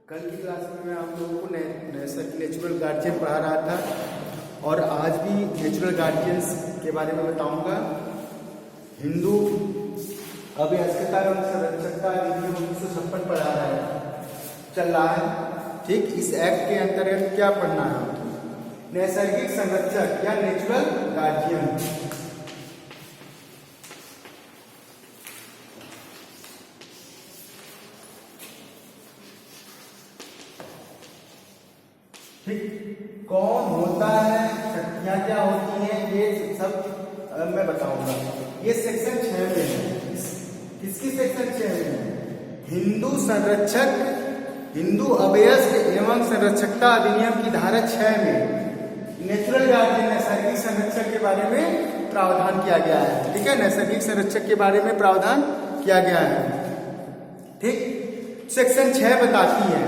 कल की क्लास में मैं आप लोगों को नेचुरल गार्जियन पढ़ा रहा था और आज भी नेचुरल गार्जियंस के बारे में बताऊंगा। हिंदू अभ्यासकता एवं संरक्षकता अधिनियम 1956 पढ़ा रहा है, चल रहा है। ठीक, इस एक्ट के अंतर्गत क्या पढ़ना है? नैसर्गिक संरक्षक या नेचुरल गार्जियन। ठीक, कौन होता है, शक्तियां क्या होती हैं, ये सब मैं बताऊंगा। ये सेक्शन 6 में है। किसकी सेक्शन 6 में है? हिंदू संरक्षक, हिंदू अभ्यस्त एवं संरक्षकता अधिनियम की धारा 6 में नेचुरल गार्जियन नैसर्गिक संरक्षक के बारे में प्रावधान किया गया है। ठीक है, नैसर्गिक संरक्षक के बारे में प्रावधान किया गया है। ठीक, सेक्शन 6 बताती है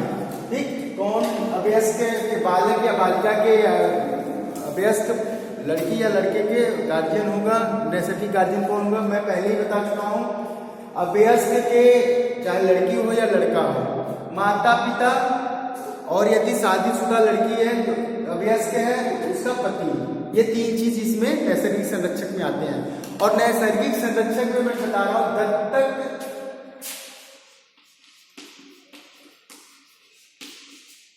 ठीक कौन अभ्यस्त के बालक या बालिका के अभ्यस्त लड़की या लड़के के गार्जियन होगा। नैसर्गिक गार्जियन कौन होगा मैं पहले ही बता चुका हूं। अभ्यस्त के चाहे लड़की हो या लड़का हो, माता पिता, और यदि शादीशुदा लड़की है तो अभ्यस्त है तो उसका पति। ये तीन चीज इसमें नैसर्गिक संरक्षक में आते हैं। और नैसर्गिक संरक्षक में मैं बता रहा हूं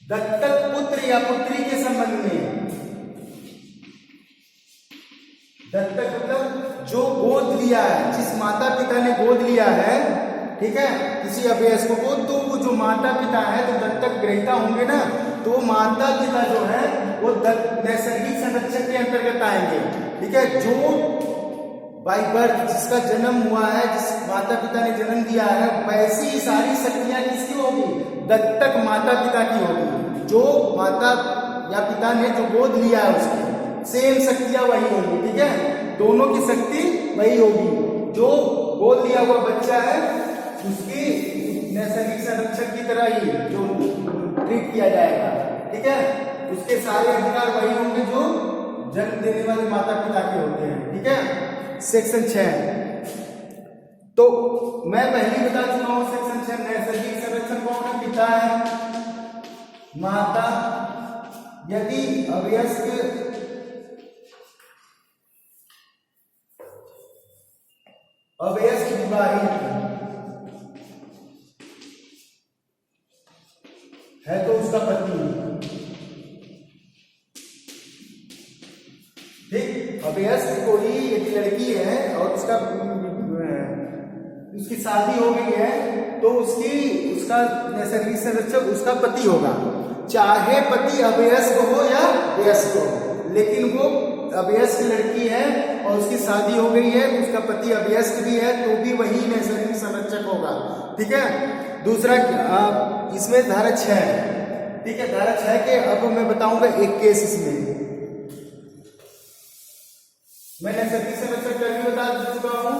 दत्तक पुत्र या पुत्री के संबंध में। दत्तक मतलब जो गोद लिया है, जिस माता पिता ने गोद लिया है, ठीक है, किसी अभ्यस्त को, तो वो जो माता पिता है तो दत्तक ग्रहीता होंगे ना, तो माता पिता जो है वो नैसर्गिक संरक्षक के अंतर्गत आएंगे। ठीक है, जो बाई बर्थ जिसका जन्म हुआ है, जिस माता पिता ने जन्म दिया है, वैसी सारी शक्तियां किसकी होगी? दत्तक माता पिता की होगी। जो माता या पिता ने जो गोद लिया है उसकी सेम शक्तियां वही होगी। ठीक है, दोनों की शक्ति वही होगी। जो गोद लिया हुआ बच्चा है उसकी नैसर्गिक संरक्षक की तरह ही जो ट्रीट किया जाएगा। ठीक है, उसके सारे अधिकार वही होंगे जो जन्म देने वाले माता पिता के होते हैं। ठीक है, सेक्शन 6 तो मैं पहले बता चुका हूं। सेक्शन 6 नैसर्गिक संरक्षण कौन है? पिता है, माता, यदि अभ्यस्त विवाहित है तो उसका पति। ठीक, अभ्यस्त कोई यदि लड़की है और उसकी शादी हो गई है तो उसका नैसर्गिक संरक्षक उसका पति होगा। चाहे पति अभ्यस्त हो या वयस्क हो, लेकिन वो अभ्यस्त लड़की है और उसकी शादी हो गई है, उसका पति अभ्यस्त भी है तो भी वही नैसर्गिक संरक्षक होगा। ठीक है, दूसरा इसमें धारा 6 है। ठीक है, धारा 6 के अब मैं बताऊंगा एक केस। इसमें मैं नैसर्गिक संरक्षक का भी बता चुका हूं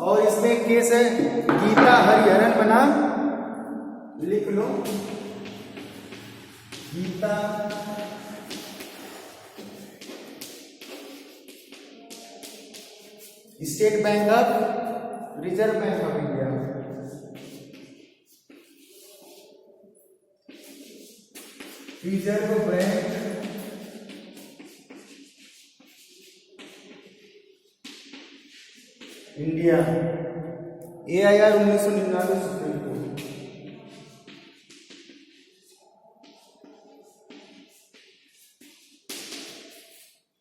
और इसमें एक केस है गीता हरिहरन बनाम, लिख लो, Geeta state bank of reserve bank of India. Reserve bank India, AIR 1999 supreme court.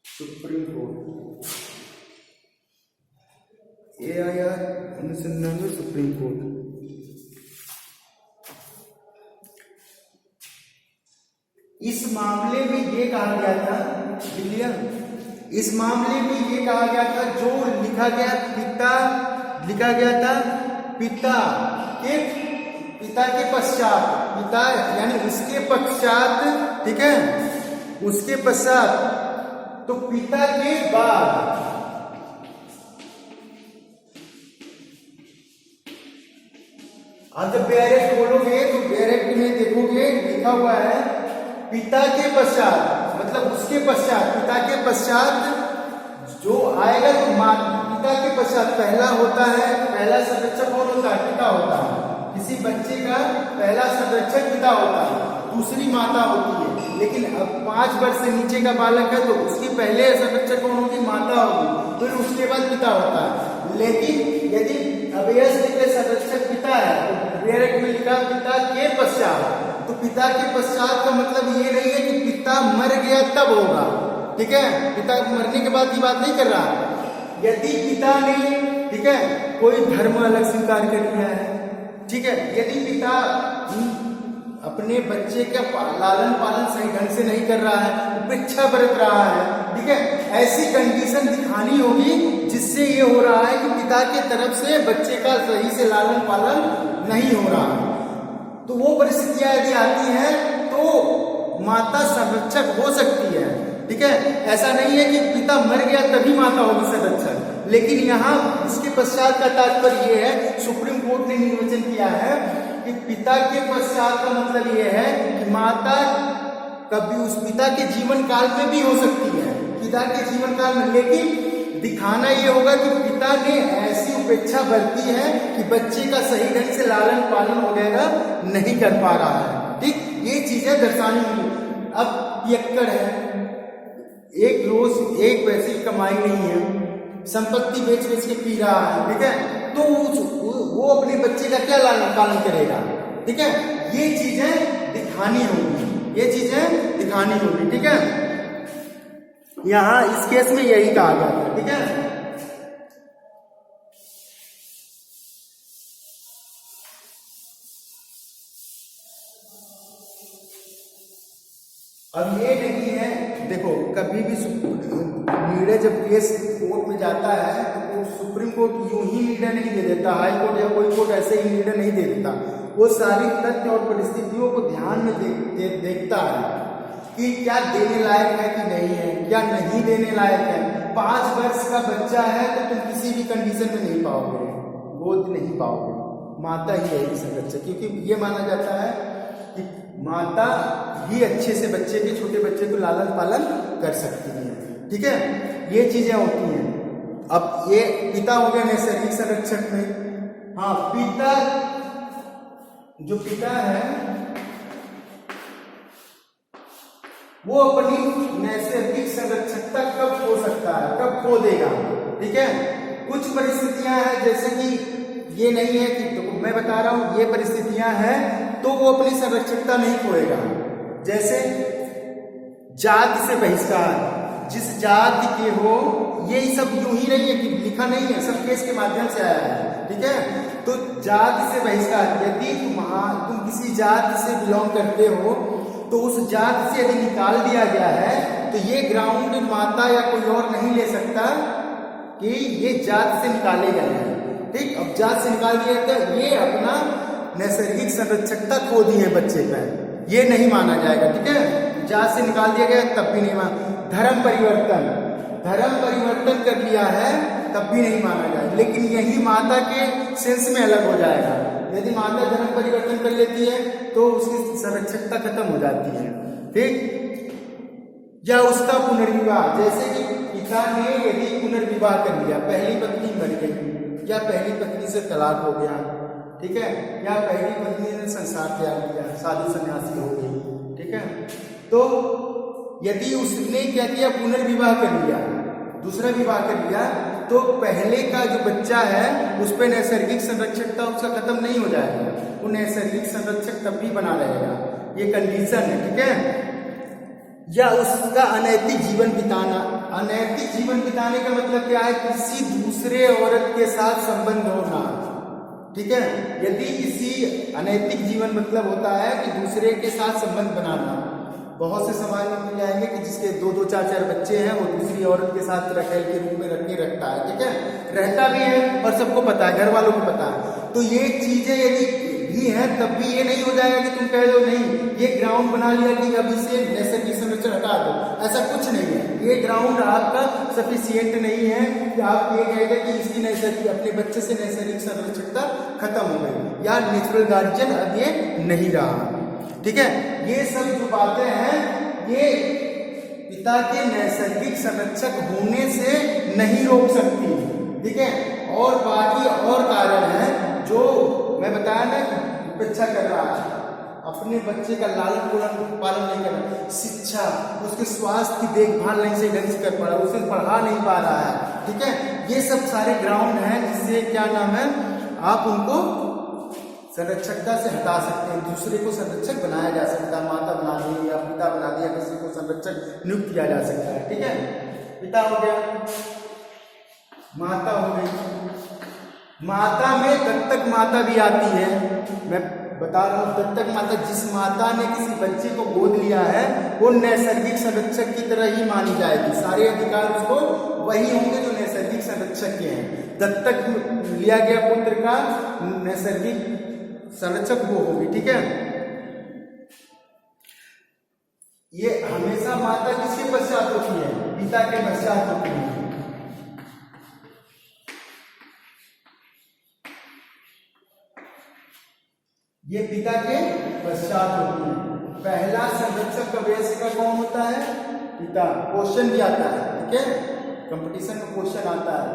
Supreme court AIR 1999 supreme court. इस मामले में ये कहा गया था, इस मामले में ये कहा गया था जो लिखा गया था पिता के पश्चात, पिता यानी उसके पश्चात, ठीक है, उसके पश्चात तो पिता के बाद आप जब बैरेक्ट बोलोगे तो बैरेक्ट में देखोगे लिखा हुआ है पिता के पश्चात, मतलब उसके पश्चात, पिता के पश्चात जो आएगा तो पिता के पश्चात पहला होता है, पहला संरक्षक कौन होता है? पिता होता है। किसी बच्चे का पहला संरक्षक पिता होता है, दूसरी माता होती है। लेकिन अब 5 वर्ष से नीचे का बालक है तो उसकी पहले संरक्षक कौन होगी? माता होगी, फिर उसके बाद पिता होता है। लेकिन यदि अवयस्क के संरक्षक पिता है तो डायरेक्ट में लिखा पिता के पश्चात, तो पिता के पश्चात का मतलब ये नहीं है कि पिता मर गया तब होगा, ठीक है? पिता मरने के बाद की बात नहीं कर रहा है। यदि पिता ने, ठीक है, कोई धर्म अलग स्वीकार कर लिया है, ठीक है, यदि पिता अपने बच्चे का लालन पालन सही ढंग से नहीं कर रहा है, उपेक्षा बरत रहा है, ठीक है, ऐसी कंडीशन दिखानी होगी जिससे ये हो रहा है कि पिता के तरफ से बच्चे का सही से लालन पालन नहीं हो रहा है। तो वो परिस्थितियां यदि आती हैं तो माता संरक्षक हो सकती है, ठीक है? ऐसा नहीं है कि पिता मर गया तभी माता होगी संरक्षक। लेकिन यहाँ इसके पश्चात का तात्पर्य ये है, सुप्रीम कोर्ट ने निर्वचन किया है कि पिता के पश्चात का मतलब ये है कि माता कभी उस पिता के जीवन काल में भी हो सकती है, पिता के जीवन काल में, लेकिन दिखाना ये होगा कि पिता ने ऐसी उपेक्षा बरती है कि बच्चे का सही ढंग से लालन पालन वगैरह नहीं कर पा रहा है, ठीक? ये चीजें दर्शानी होंगी। अब पियक्कड़ है, एक रोज एक पैसे की कमाई नहीं है, संपत्ति बेच बेच के पी रहा है, ठीक है, तो वो अपने बच्चे का क्या लालन पालन करेगा, ठीक है? ये चीजें दिखानी होंगी, ये चीजें दिखानी होंगी, ठीक है? यहां इस केस में यही कहा गया है, ठीक है? अब ये नहीं है, देखो कभी भी निर्णय जब केस कोर्ट में जाता है तो सुप्रीम कोर्ट यूं ही निर्णय नहीं दे देता, हाई कोर्ट या कोई कोर्ट ऐसे ही निर्णय नहीं दे देता। वो सारी तथ्य और परिस्थितियों को ध्यान में देखता है कि क्या देने लायक है कि नहीं है, क्या नहीं देने लायक है। 5 वर्ष का बच्चा है तो तुम किसी भी कंडीशन में नहीं पाओगे, गोद नहीं पाओगे, माता ही है संरक्षक, क्योंकि ये माना जाता है कि माता ही अच्छे से बच्चे के, छोटे बच्चे को लालन पालन कर सकती है, ठीक है? ये चीजें होती हैं। अब ये पिता हो गया नैसर्गिक संरक्षक में। हाँ, पिता जो पिता है वो अपनी नैसर्गिक संरक्षकता कब खो सकता है, कब खो देगा, ठीक है? कुछ परिस्थितियां हैं, जैसे कि ये नहीं है कि तो मैं बता रहा हूं ये परिस्थितियां हैं तो वो अपनी संरक्षकता नहीं खोएगा। जैसे जाति से बहिष्कार, जिस जाति के हो, ये सब यूं ही नहीं है कि लिखा नहीं है, सब केस के माध्यम से आया है, ठीक है? तो जाति से बहिष्कार, यदि तुम किसी जाति से बिलोंग करते हो तो उस जाति से यदि निकाल दिया गया है तो ये ग्राउंड माता या कोई और नहीं ले सकता कि ये जाति से निकाले गए हैं, ठीक? अब जाति से निकाल दिया तो ये अपना नैसर्गिक संरक्षकता खो दी है बच्चे पर, ये नहीं माना जाएगा, ठीक है? जाति से निकाल दिया गया तब भी नहीं माना। धर्म परिवर्तन कर लिया है तब भी नहीं माना जाएगा। लेकिन यही माता के सेंस में अलग हो जाएगा। यदि माता धर्म परिवर्तन कर लेती है तो उसकी संरक्षकता खत्म हो जाती है, ठीक? या उसका पुनर्विवाह, जैसे कि पिता ने यदि पुनर्विवाह कर लिया, पहली पत्नी मर गई या पहली पत्नी से तलाक हो गया, ठीक है, या पहली पत्नी ने संसार त्याग किया, साधु सन्यासी हो गई, ठीक है, तो यदि उसने क्या किया, पुनर्विवाह कर लिया, दूसरा विवाह कर लिया, तो पहले का जो बच्चा है उस पर नैसर्गिक संरक्षकता उसका खत्म नहीं हो जाएगा, वो नैसर्गिक संरक्षक तब भी बना रहेगा, ये कंडीशन है, ठीक है? या उसका अनैतिक जीवन बिताना, अनैतिक जीवन बिताने का मतलब क्या है, किसी दूसरे औरत के साथ संबंध होना, ठीक है? यदि किसी अनैतिक जीवन मतलब होता है कि दूसरे के साथ संबंध बनाना। बहुत से समाज में मिल जाएंगे कि जिसके 2-2, 4-4 बच्चे हैं वो दूसरी औरत के साथ रखेल के रूप में रखता है, ठीक है, रहता भी है और सबको पता है, घर वालों को पता है। तो ये चीजें यदि भी हैं तब भी ये नहीं हो जाएगा कि तुम कह दो नहीं ये ग्राउंड बना लिया कि अब इसे नैसर्गिक संरक्षण हटा दो, ऐसा कुछ नहीं है। ये ग्राउंड आपका सफिशिएंट नहीं है कि आप ये कहेंगे कि इसकी नैसर्गिक, अपने बच्चे से नैसर्गिक संरक्षकता खत्म हो गई या नेचुरल गार्जियन अब ये नहीं रहा, ठीक है? ये सब जो बातें हैं ये पिता के नैसर्गिक संरक्षक होने से नहीं रोक सकती, ठीक है? और बाकी और कारण हैं जो मैं बताया ना, उपेक्षा कर रहा है, अपने बच्चे का लालन पालन नहीं कर रहा, शिक्षा, उसके स्वास्थ्य की देखभाल नहीं सही ढंग से कर पा रहा, उसे पढ़ा नहीं पा रहा है, ठीक है। ये सब सारे ग्राउंड हैं जिससे क्या नाम है, आप उनको संरक्षकता से हटा सकते हैं, दूसरे को संरक्षक बनाया जा सकता है, माता बना दी या पिता बना दिया, किसी को संरक्षक नियुक्त किया जा सकता है, ठीक है। पिता हो गया, माता हो गई। माता में दत्तक माता भी आती है, मैं बता रहा हूँ। दत्तक माता, जिस माता ने किसी बच्चे को गोद लिया है वो नैसर्गिक संरक्षक की तरह ही मानी जाएगी, सारे अधिकार उसको वही होंगे जो नैसर्गिक संरक्षक के हैं। दत्तक लिया गया पुत्र का नैसर्गिक संरक्षक वो होगी, ठीक है। ये हमेशा माता किसके पश्चात होती है, पिता के पश्चात होती है। ये पिता के पश्चात होती है। पहला संरक्षक वयस्क का कौन होता है, पिता। क्वेश्चन भी आता है, ठीक है, कंपटीशन में क्वेश्चन आता है,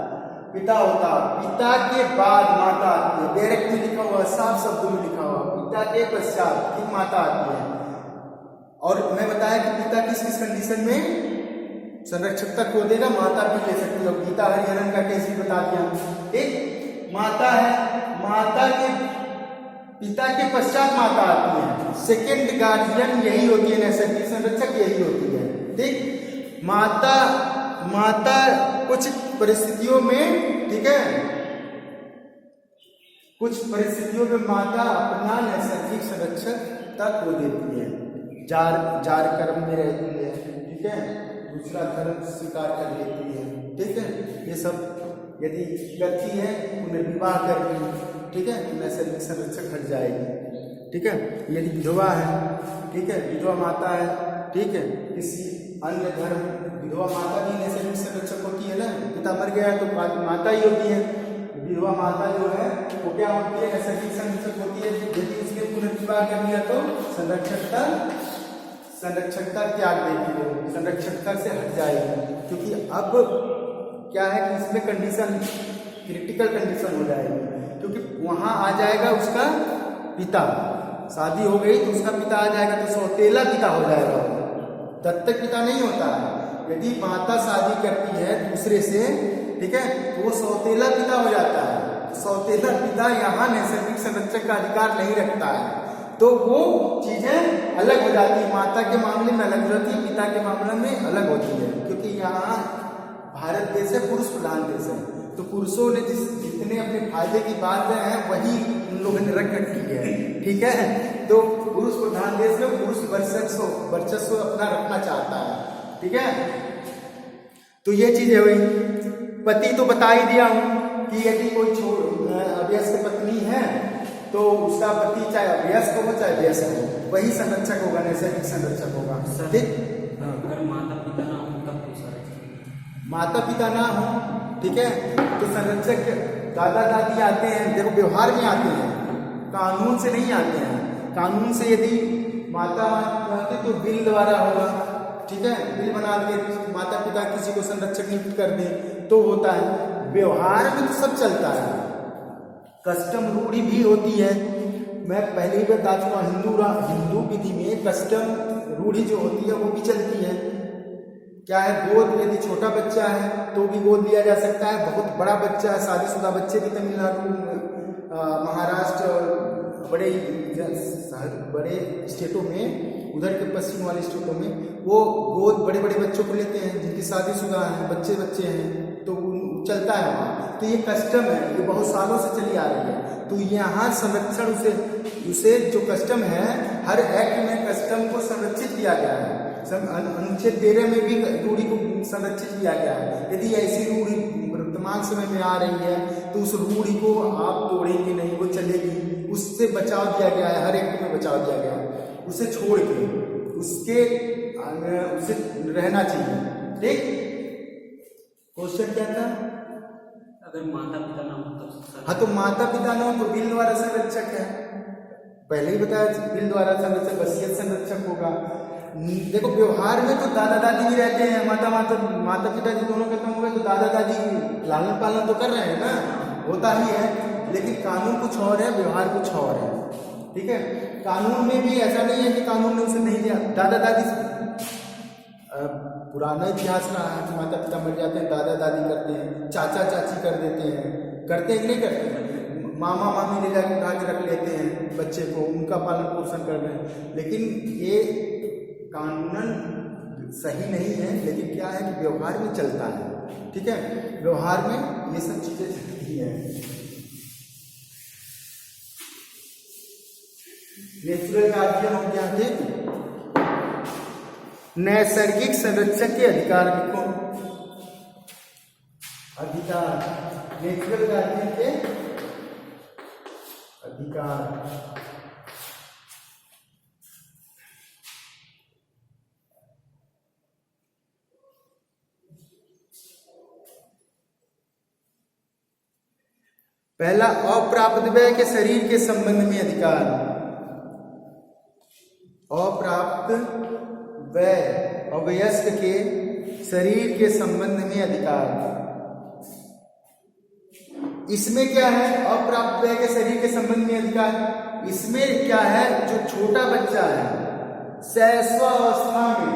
पिता होता, पिता के बाद माता आती है, डायरेक्ट में लिखा हुआ, साफ शब्दों में लिखा हुआ, पिता के पश्चात फिर माता आती है। और मैं बताया कि पिता किस किस कंडीशन में संरक्षकता खो देगा, माता भी ले सकती है। गीता हरिहरन का केस भी बता दिया, ठीक। माता है, माता के पिता के पश्चात माता आती है, सेकेंड गार्जियन यही होती है, नैसर्गिक संरक्षक यही होती है, ठीक। माता कुछ परिस्थितियों में, ठीक है, कुछ परिस्थितियों में माता अपना नैसर्गिक संरक्षकता खो देती है, जार कर्म में रहती है, ठीक है, दूसरा धर्म स्वीकार कर लेती है, ठीक है। ये सब यदि करती है, उन्हें विवाह करती, ठीक है, नैसर्गिक संरक्षक हट जाएगी, ठीक है। यदि विधवा है, ठीक है, विधवा माता है, ठीक है, किसी अन्य धर्म, विधवा माता भी नैसर्गिक संरक्षक होती है ना, पिता मर गया तो माता ही होती है। विधवा माता जो है वो क्या होती है, नैसर्गिक संरक्षक होती है। यदि उसने पुनर्विवाह कर लिया तो संरक्षकता त्याग देगी, वो संरक्षकता से हट जाएगी, क्योंकि अब क्या है कि इसमें कंडीशन क्रिटिकल कंडीशन हो जाएगी, क्योंकि वहां आ जाएगा उसका पिता, शादी हो गई तो उसका पिता आ जाएगा, तो सौतेला पिता हो जाएगा, दत्तक पिता नहीं होता है। यदि माता शादी करती है दूसरे से, ठीक है, तो वो सौतेला पिता हो जाता है। सौतेला पिता यहाँ नैसर्गिक संरक्षक का अधिकार नहीं रखता है, तो वो चीजें अलग हो जाती है, माता के मामले में अलग हो जाती है, पिता के मामले में अलग होती है, क्योंकि यहाँ भारत देश है, पुरुष प्रधान देश है, तो पुरुषों ने जितने अपने फायदे की बात हैं वही उन लोगों ने रख रखी है, ठीक है। तो पुरुष प्रधान देश में पुरुष वर्चस्व अपना रखना चाहता है, ठीक है। तो ये चीज है वही। पति तो बता ही दिया हूं कि यदि कोई अवयस्क पत्नी है तो उसका पति चाहे अवयस्क हो चाहे वयस्क हो, वही संरक्षक होगा, नैसर्गिक संरक्षक होगा, ठीक। अगर माता पिता ना हो तब माता पिता ना हो, ठीक है, तो संरक्षक दादा दादी आते हैं, देखो व्यवहार में आते हैं, कानून से नहीं आते हैं। कानून से यदि माता आते तो बिल द्वारा होगा, ठीक है, बिल बना के माता पिता किसी को संरक्षक नियुक्त कर दे तो होता है। व्यवहार में तो सब चलता है, कस्टम रूढ़ी भी होती है। मैं पहले ही बता चुका, हिंदू विधि में कस्टम रूढ़ी जो होती है वो भी चलती है। क्या है, गोद, यदि छोटा बच्चा है तो भी गोद लिया जा सकता है, बहुत बड़ा बच्चा है, शादीशुदा बच्चे भी तमिलनाडु, महाराष्ट्र और बड़े स्टेटों में, उधर के पश्चिम वाले स्टेटों में वो गोद बड़े बड़े बच्चों को लेते हैं जिनकी शादीशुदा हैं, बच्चे हैं, तो चलता है वहाँ। तो ये कस्टम है, ये बहुत सालों से चली आ रही है। तो यहाँ संरक्षण उसे जो कस्टम है, हर एक्ट में कस्टम को संरक्षित किया गया है। अनुच्छेद 13 में भी रूढ़ी को संरक्षित किया गया है। यदि ऐसी रूढ़ी वर्तमान समय में आ रही है तो उस रूढ़ी को आप तोड़ेंगे नहीं, वो चलेगी, उससे बचाव दिया गया है, हर एक्ट में बचाव दिया गया है। उसे छोड़ के उसे रहना चाहिए, ठीक। क्वेश्चन क्या था, अगर माता पिता ना हो तो? हाँ, तो माता पिता ना हो तो बिल द्वारा संरक्षक है, पहले ही बताया, बिल द्वारा संरक्षक, वसीयत संरक्षक होगा। देखो व्यवहार में तो दादा दादी भी रहते हैं, माता पिता जी दोनों खत्म हो गए तो दादा दादी लालन पालन तो कर रहे हैं ना, होता ही है, लेकिन कानून कुछ और है, व्यवहार कुछ और है, ठीक है। कानून में भी ऐसा नहीं है कि कानून ने उसे नहीं दिया। दादा दादी पुराना इतिहास रहा है कि माता पिता मर जाते हैं, दादा दादी करते हैं, चाचा चाची कर देते हैं, करते हैं कि नहीं करते हैं, मामा मामी ले जाकर उठा के रख लेते हैं बच्चे को, उनका पालन पोषण कर रहे हैं। लेकिन ये कानूनन सही नहीं है, लेकिन क्या है कि व्यवहार में चलता है, ठीक है। व्यवहार में ये सब चीजें चलती है। नेचुरल गार्जियन हो गया, ठीक। नैसर्गिक संरक्षक के अधिकार लिखो। अधिकार, नेचुरल गार्जियन के अधिकार। पहला, अप्राप्त व्यय के शरीर के संबंध में अधिकार। अप्राप्त व्यय, अवयस्क के शरीर के संबंध में अधिकार। इसमें क्या है? अप्राप्त व्यय के शरीर के संबंध में अधिकार। इसमें क्या है? जो छोटा बच्चा है शैशवावस्था में,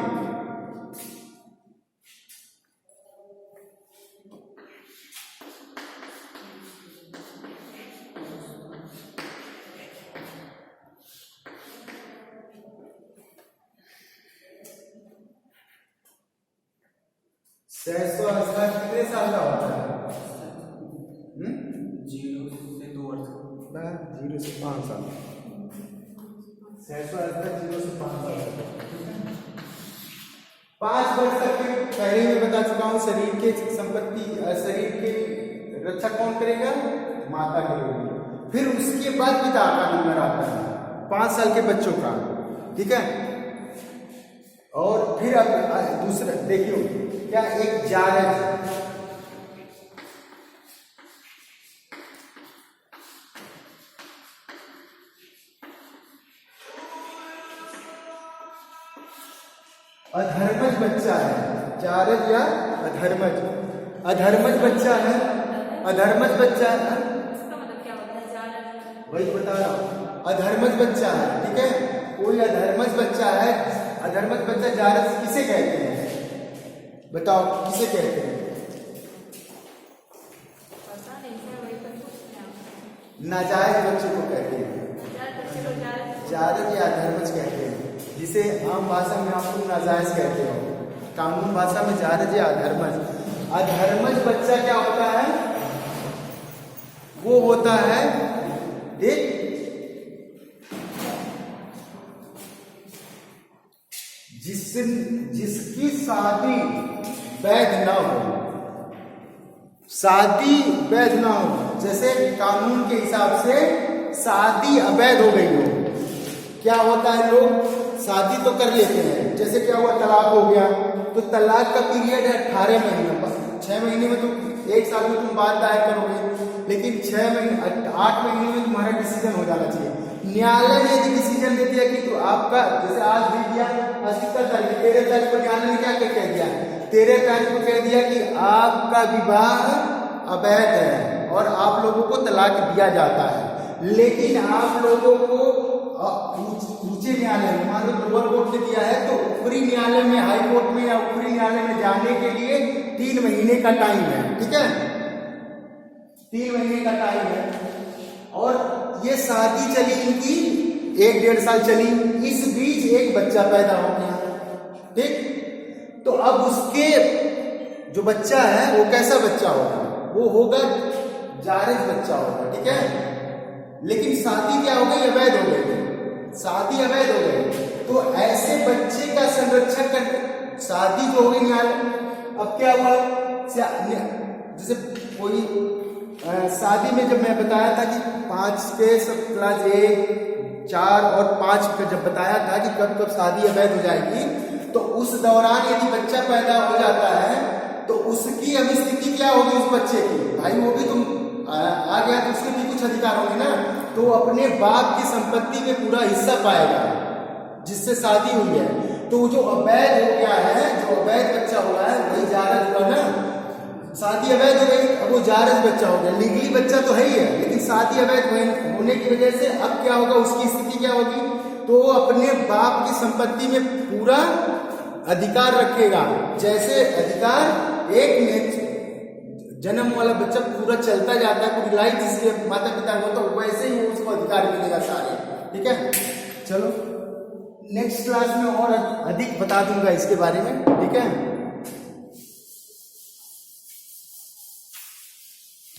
शैशवावस्था कितने साल का होता है? 0 से 2 वर्ष। 0 से 5 साल। शैशवावस्था 0 से 5 साल। 5 वर्ष तक के पहले मैं बता चुका हूँ, शरीर के संपत्ति, शरीर की रक्षा कौन करेगा? माता करेगी। फिर उसके बाद पिता का नंबर आता है 5 साल के बच्चों का, ठीक है। और फिर अब दूसरा देखियो, क्या एक जायज, अधर्मज बच्चा है, जारज या अधर्मज, अधर्मज बच्चा है, अधर्मज बच्चा है, वही बता रहा हूं, अधर्मज बच्चा है, ठीक है। कोई अधर्मज बच्चा है, अधर्मज बच्चा जारज किसे कहते हैं? बताओ किसे कहते हैं? नाजायज बच्चे को कहते हैं, जारज या अधर्मज कहते हैं, जिसे आम भाषा में आप लोग नाजायज कहते हो, कानून भाषा में जायज या अधर्मज। अधर्मज बच्चा क्या होता है? वो होता है एक जिसकी शादी वैध ना हो, शादी वैध ना हो। जैसे कानून के हिसाब से शादी अवैध हो गई हो, क्या होता है? लोग शादी तो कर लेते हैं, जैसे क्या हुआ, तलाक हो गया, तो तलाक का पीरियड है 18 महीने। 6 महीने में तुम, 1 साल में तुम बात दायर करोगे, लेकिन 6 महीने 8 महीने में तुम्हारा डिसीजन हो जाना चाहिए। न्यायालय ने यदि डिसीजन दे दिया कि तो आपका, जैसे आज भी दिया, आज कितना तारीख, 13 तारीख को न्यायालय ने क्या कह दिया? 13 तारीख को कह दिया कि आपका विवाह अवैध है और आप लोगों को तलाक दिया जाता है। लेकिन आप लोगों को ऊंचे न्यायालय में, मान लो लोअर कोर्ट ने दिया है, तो ऊपरी न्यायालय में, हाई कोर्ट में या ऊपरी न्यायालय में जाने के लिए 3 महीने का टाइम है, ठीक है। 3 महीने का टाइम है। और ये शादी चली इनकी 1-1.5 साल चली, इस बीच एक बच्चा पैदा हो गया, ठीक। तो अब उसके जो बच्चा है वो कैसा बच्चा होगा? वो होगा जायज बच्चा होगा, ठीक है। लेकिन शादी क्या हो गई? अवैध हो गई, शादी अवैध हो गई। तो ऐसे बच्चे का संरक्षण कर, शादी जो हो गई न्यायालय, अब क्या हुआ? जैसे कोई शादी में, जब मैं बताया था कि 5 के सब क्लास 1, 4 और 5 का जब बताया था कि कब कब शादी अवैध हो जाएगी, तो उस दौरान यदि बच्चा पैदा हो जाता है तो उसकी अब स्थिति क्या होगी उस बच्चे की? भाई वो भी तुम आ गया तो उसके भी कुछ अधिकार होंगे ना, तो अपने बाप की संपत्ति में पूरा हिस्सा पाएगा जिससे शादी हुई है। तो जो अवैध हो गया है, जो अवैध बच्चा हुआ है, वही जायज हुआ ना। शादी अवैध हो गई, अब वो जायज बच्चा हो गया। लीगली बच्चा तो है ही है, लेकिन शादी अवैध होने की वजह से अब क्या होगा? उसकी स्थिति क्या होगी, तो वो अपने बाप की संपत्ति में पूरा अधिकार रखेगा। जैसे अधिकार एक में जन्म वाला बच्चा पूरा चलता जाता है, पूरी लाइफ जिसके माता पिता को, तो वैसे ही उसको अधिकार मिलेगा सारे। ठीक है, चलो नेक्स्ट क्लास में और अधिक बता दूंगा इसके बारे में। ठीक है।